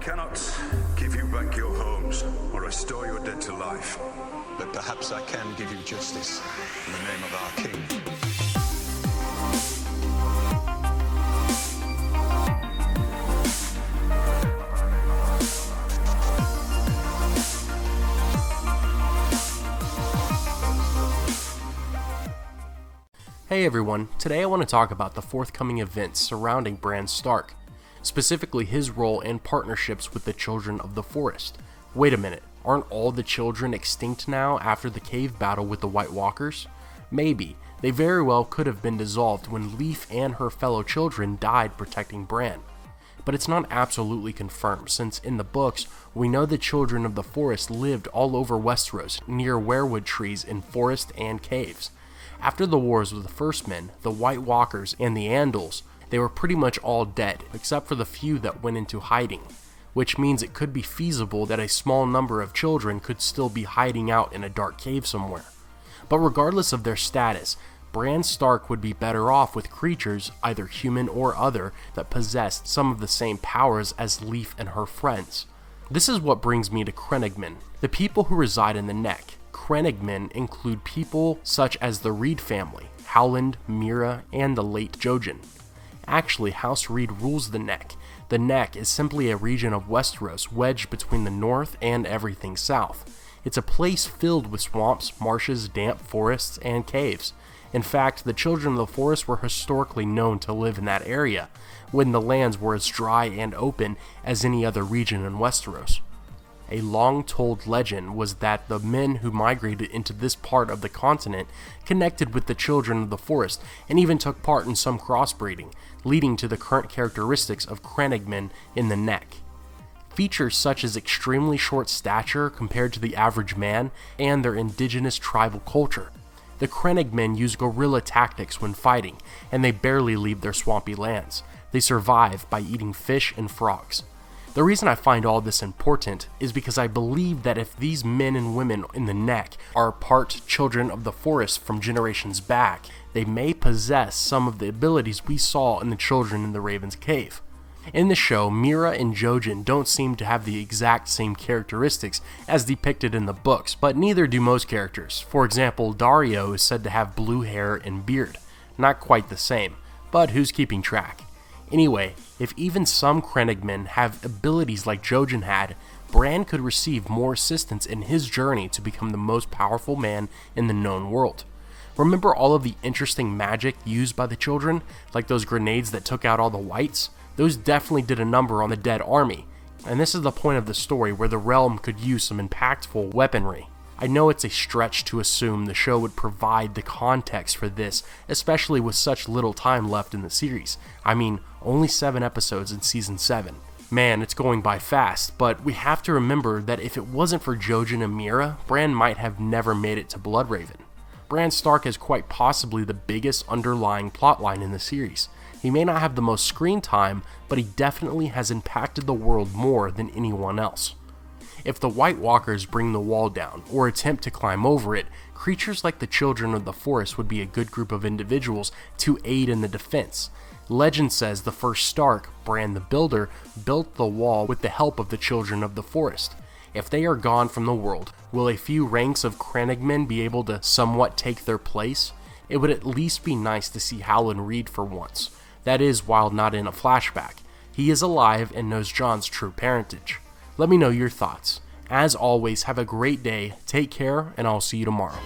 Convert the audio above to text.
cannot give you back your homes or restore your dead to life. But perhaps I can give you justice in the name of our king. Hey everyone, today I want to talk about the forthcoming events surrounding Bran Stark, specifically his role and partnerships with the Children of the Forest. Wait a minute, aren't all the children extinct now after the cave battle with the White Walkers? Maybe, they very well could have been dissolved when Leaf and her fellow children died protecting Bran. But it's not absolutely confirmed, since in the books, we know the Children of the Forest lived all over Westeros, near weirwood trees in forest and caves. After the wars with the First Men, the White Walkers, and the Andals, they were pretty much all dead, except for the few that went into hiding, which means it could be feasible that a small number of children could still be hiding out in a dark cave somewhere. But regardless of their status, Bran Stark would be better off with creatures, either human or other, that possessed some of the same powers as Leaf and her friends. This is what brings me to Crennogmen, the people who reside in the Neck. Crennogmen include people such as the Reed family, Howland, Mira, and the late Jojen. Actually, House Reed rules the Neck. The Neck is simply a region of Westeros wedged between the north and everything south. It's a place filled with swamps, marshes, damp forests, and caves. In fact, the Children of the Forest were historically known to live in that area, when the lands were as dry and open as any other region in Westeros. A long-told legend was that the men who migrated into this part of the continent connected with the Children of the Forest and even took part in some crossbreeding, leading to the current characteristics of Crennogmen in the Neck. Features such as extremely short stature compared to the average man and their indigenous tribal culture. The Crennogmen use guerrilla tactics when fighting, and they barely leave their swampy lands. They survive by eating fish and frogs. The reason I find all this important is because I believe that if these men and women in the Neck are part Children of the Forest from generations back, they may possess some of the abilities we saw in the Children in the Raven's Cave. In the show, Mira and Jojen don't seem to have the exact same characteristics as depicted in the books, but neither do most characters. For example, Daario is said to have blue hair and beard. Not quite the same, but who's keeping track? Anyway, if even some Crennogmen have abilities like Jojen had, Bran could receive more assistance in his journey to become the most powerful man in the known world. Remember all of the interesting magic used by the children, like those grenades that took out all the whites? Those definitely did a number on the dead army, and this is the point of the story where the realm could use some impactful weaponry. I know it's a stretch to assume the show would provide the context for this, especially with such little time left in the series. I mean, only 7 episodes in Season 7. Man, it's going by fast, but we have to remember that if it wasn't for Jojen and Mira, Bran might have never made it to Bloodraven. Bran Stark is quite possibly the biggest underlying plotline in the series. He may not have the most screen time, but he definitely has impacted the world more than anyone else. If the White Walkers bring the wall down, or attempt to climb over it, creatures like the Children of the Forest would be a good group of individuals to aid in the defense. Legend says the first Stark, Bran the Builder, built the wall with the help of the Children of the Forest. If they are gone from the world, will a few ranks of Crennogmen be able to somewhat take their place? It would at least be nice to see Howland Reed for once. That is, while not in a flashback. He is alive and knows Jon's true parentage. Let me know your thoughts. As always, have a great day, take care, and I'll see you tomorrow.